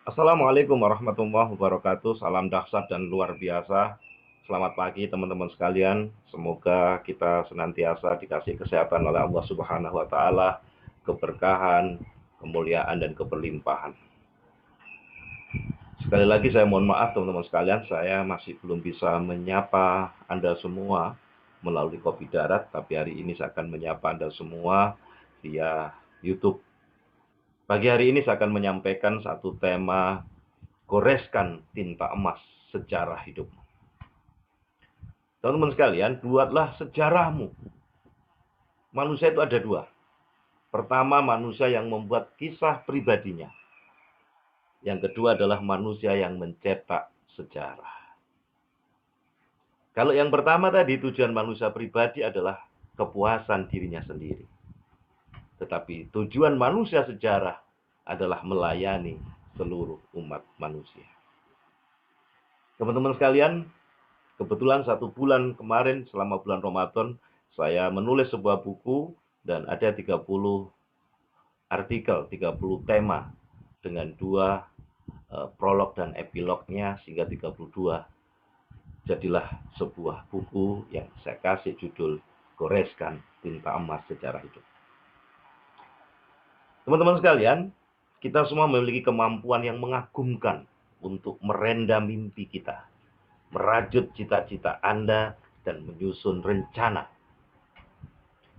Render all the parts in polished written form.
Assalamualaikum warahmatullahi wabarakatuh. Salam dahsyat dan luar biasa. Selamat pagi teman-teman sekalian. Semoga kita senantiasa dikasih kesehatan oleh Allah Subhanahu wa taala, keberkahan, kemuliaan dan keberlimpahan. Sekali lagi saya mohon maaf teman-teman sekalian, saya masih belum bisa menyapa Anda semua melalui kopi darat, tapi hari ini saya akan menyapa Anda semua via YouTube. Pagi hari ini saya akan menyampaikan satu tema, goreskan tinta emas sejarah hidupmu. Teman-teman sekalian, buatlah sejarahmu. Manusia itu ada dua. Pertama, manusia yang membuat kisah pribadinya. Yang kedua adalah manusia yang mencetak sejarah. Kalau yang pertama tadi, tujuan manusia pribadi adalah kepuasan dirinya sendiri. Tetapi tujuan manusia sejarah adalah melayani seluruh umat manusia. Teman-teman sekalian, kebetulan 1 bulan kemarin selama bulan Ramadan, saya menulis sebuah buku dan ada 30 artikel, 30 tema dengan 2 prolog dan epilognya sehingga 32. Jadilah sebuah buku yang saya kasih judul Goreskan Tinta Emas Sejarah Hidup. Teman-teman sekalian, kita semua memiliki kemampuan yang mengagumkan untuk merendam mimpi kita, merajut cita-cita Anda, dan menyusun rencana.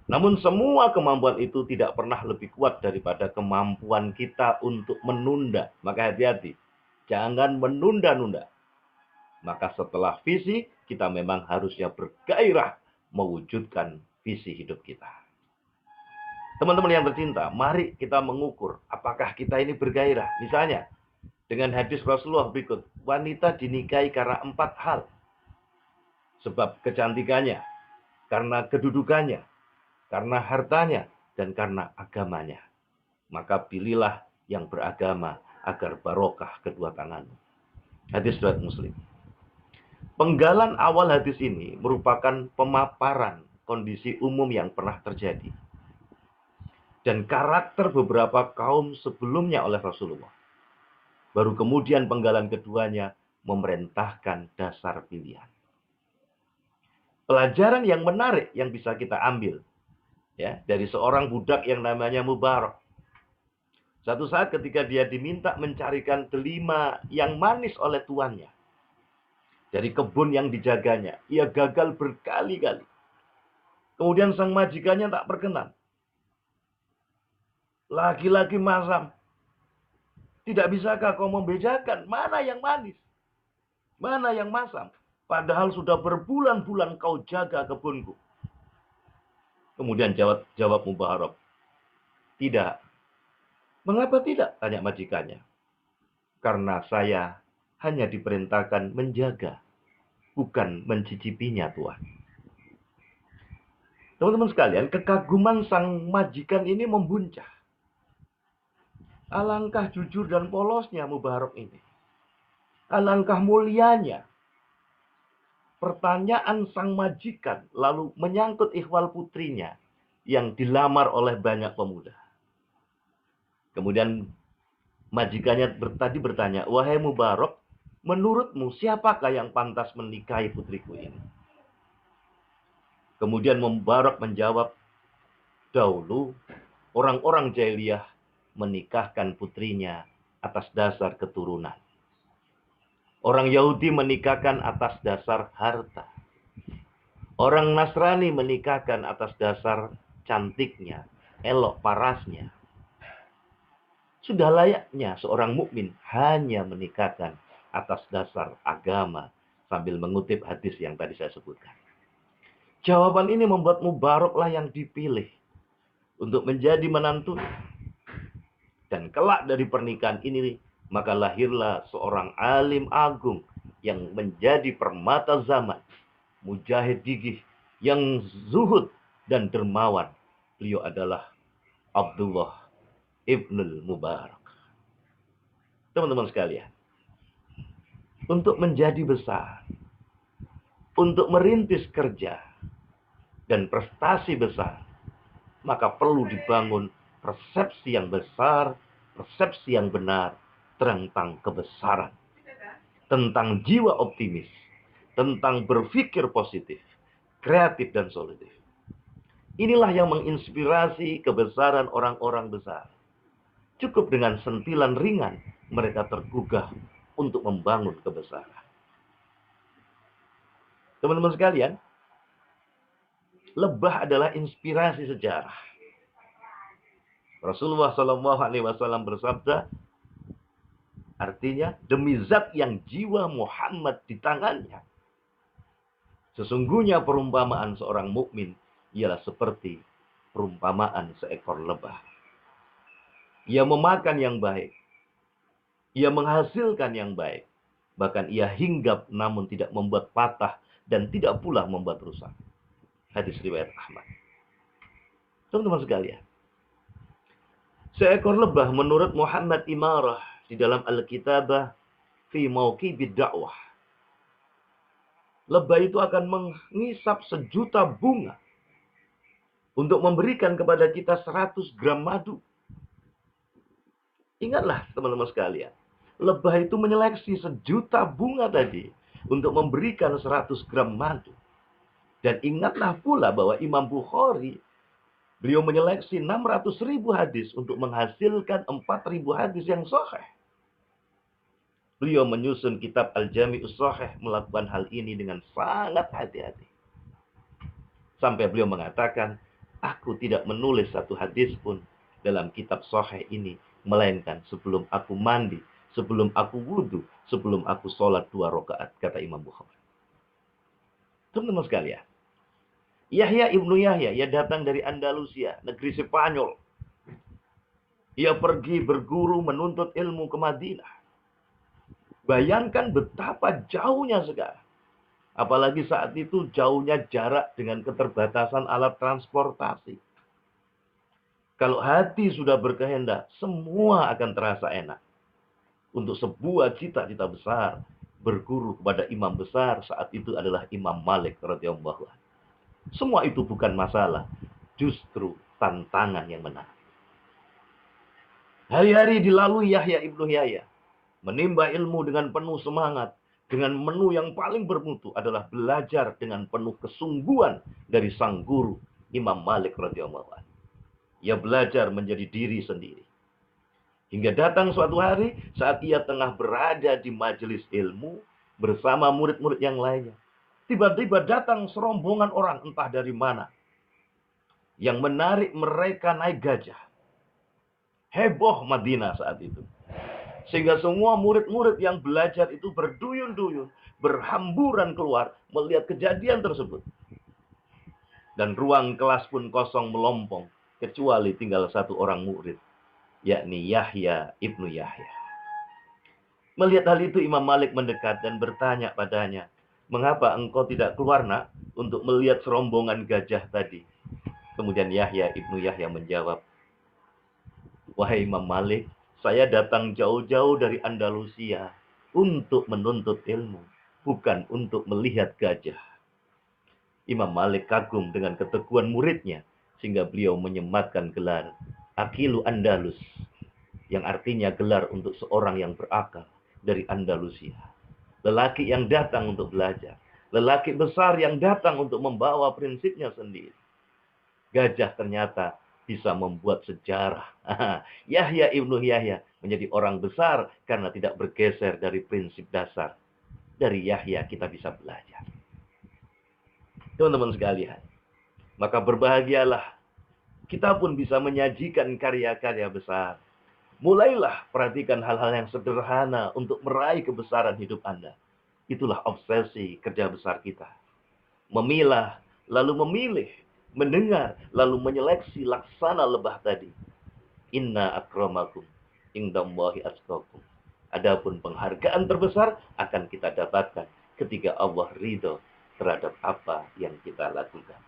Namun semua kemampuan itu tidak pernah lebih kuat daripada kemampuan kita untuk menunda. Maka hati-hati, jangan menunda-nunda. Maka setelah visi, kita memang harusnya bergairah mewujudkan visi hidup kita. Teman-teman yang tercinta, mari kita mengukur apakah kita ini bergairah. Misalnya, dengan hadis Rasulullah berikut, wanita dinikahi karena 4 hal. Sebab kecantikannya, karena kedudukannya, karena hartanya, dan karena agamanya. Maka pilihlah yang beragama agar barokah kedua tanganmu. Hadis riwayat Muslim. Penggalan awal hadis ini merupakan pemaparan kondisi umum yang pernah terjadi dan karakter beberapa kaum sebelumnya oleh Rasulullah. Baru kemudian penggalan keduanya memerintahkan dasar pilihan. Pelajaran yang menarik yang bisa kita ambil ya dari seorang budak yang namanya Mubarak. Satu saat ketika dia diminta mencarikan delima yang manis oleh tuannya dari kebun yang dijaganya, ia gagal berkali-kali. Kemudian sang majikannya tak berkenan. Lagi-lagi masam, tidak bisakah kau membedakan mana yang manis, mana yang masam? Padahal sudah berbulan-bulan kau jaga kebunku. Kemudian jawab Mubarak, tidak. Mengapa tidak? Tanya majikannya. Karena saya hanya diperintahkan menjaga, bukan mencicipinya, Tuhan. Teman-teman sekalian, kekaguman sang majikan ini membuncah. Alangkah jujur dan polosnya Mubarak ini. Alangkah mulianya. Pertanyaan sang majikan lalu menyangkut ikhwal putrinya yang dilamar oleh banyak pemuda. Kemudian majikannya tadi bertanya, wahai Mubarak, menurutmu siapakah yang pantas menikahi putriku ini? Kemudian Mubarak menjawab, dahulu orang-orang jahiliyah menikahkan putrinya atas dasar keturunan. Orang Yahudi menikahkan atas dasar harta. Orang Nasrani menikahkan atas dasar cantiknya, elok parasnya. Sudah layaknya seorang mukmin hanya menikahkan atas dasar agama, sambil mengutip hadis yang tadi saya sebutkan. Jawaban ini membuat Mubaraklah yang dipilih untuk menjadi menantu. Dan kelak dari pernikahan ini, maka lahirlah seorang alim agung yang menjadi permata zaman, mujahid gigih, yang zuhud dan dermawan. Beliau adalah Abdullah Ibnul Mubarak. Teman-teman sekalian, untuk menjadi besar, untuk merintis kerja dan prestasi besar, maka perlu dibangun persepsi yang besar, persepsi yang benar tentang kebesaran, tentang jiwa optimis, tentang berpikir positif, kreatif, dan solutif. Inilah yang menginspirasi kebesaran orang-orang besar. Cukup dengan sentilan ringan, mereka tergugah untuk membangun kebesaran. Teman-teman sekalian, lebah adalah inspirasi sejarah. Rasulullah SAW bersabda, artinya, demi zat yang jiwa Muhammad di tangannya, sesungguhnya perumpamaan seorang mukmin ialah seperti perumpamaan seekor lebah. Ia memakan yang baik, ia menghasilkan yang baik, bahkan ia hinggap namun tidak membuat patah dan tidak pula membuat rusak. Hadis riwayat Ahmad. Teman-teman sekalian, seekor lebah menurut Muhammad Imarah di dalam Al-Kitabah fi Mauqibid Da'wah. Lebah itu akan mengisap sejuta bunga untuk memberikan kepada kita 100 gram madu. Ingatlah teman-teman sekalian, lebah itu menyeleksi sejuta bunga tadi untuk memberikan 100 gram madu. Dan ingatlah pula bahwa Imam Bukhari, beliau menyeleksi 600.000 hadis untuk menghasilkan 4.000 hadis yang sahih. Beliau menyusun kitab Al-Jami'us Shahih melakukan hal ini dengan sangat hati-hati. Sampai beliau mengatakan, aku tidak menulis satu hadis pun dalam kitab sahih ini, melainkan sebelum aku mandi, sebelum aku wudhu, sebelum aku sholat 2 rakaat, kata Imam Bukhari. Teman-teman sekalian, Yahya ibnu Yahya, ia datang dari Andalusia, negeri Spanyol. Ia pergi berguru menuntut ilmu ke Madinah. Bayangkan betapa jauhnya sekarang. Apalagi saat itu jauhnya jarak dengan keterbatasan alat transportasi. Kalau hati sudah berkehendak, semua akan terasa enak. Untuk sebuah cita-cita besar, berguru kepada imam besar saat itu adalah Imam Malik radhiyallahu anhu. Semua itu bukan masalah, justru tantangan yang menarik. Hari-hari dilalui Yahya ibnu Yahya, menimba ilmu dengan penuh semangat, dengan menu yang paling bermutu adalah belajar dengan penuh kesungguhan dari sang guru Imam Malik radhiyallahu anhu. Ia belajar menjadi diri sendiri. Hingga datang suatu hari saat ia tengah berada di majelis ilmu bersama murid-murid yang lainnya. Tiba-tiba datang serombongan orang entah dari mana yang menarik mereka naik gajah. Heboh Madinah saat itu. Sehingga semua murid-murid yang belajar itu berduyun-duyun, berhamburan keluar melihat kejadian tersebut. Dan ruang kelas pun kosong melompong, kecuali tinggal satu orang murid, yakni Yahya ibnu Yahya. Melihat hal itu, Imam Malik mendekat dan bertanya padanya, mengapa engkau tidak keluar, nak, untuk melihat serombongan gajah tadi? Kemudian Yahya ibnu Yahya menjawab, wahai Imam Malik, saya datang jauh-jauh dari Andalusia untuk menuntut ilmu, bukan untuk melihat gajah. Imam Malik kagum dengan keteguhan muridnya, sehingga beliau menyematkan gelar Akilu Andalus, yang artinya gelar untuk seorang yang berakal dari Andalusia. Lelaki yang datang untuk belajar. Lelaki besar yang datang untuk membawa prinsipnya sendiri. Gajah ternyata bisa membuat sejarah. Yahya ibnu Yahya menjadi orang besar karena tidak bergeser dari prinsip dasar. Dari Yahya kita bisa belajar. Teman-teman sekalian, maka berbahagialah. Kita pun bisa menyajikan karya-karya besar. Mulailah perhatikan hal-hal yang sederhana untuk meraih kebesaran hidup Anda. Itulah obsesi kerja besar kita. Memilah, lalu memilih. Mendengar, lalu menyeleksi laksana lebah tadi. Inna akramakum indallahi atqakum. Adapun penghargaan terbesar akan kita dapatkan ketika Allah ridho terhadap apa yang kita lakukan.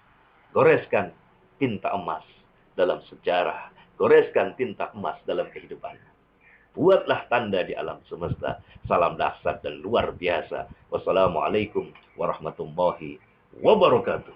Goreskan tinta emas dalam sejarah. Goreskan tinta emas dalam kehidupan. Buatlah tanda di alam semesta. Salam dahsyat dan luar biasa. Wassalamualaikum warahmatullahi wabarakatuh.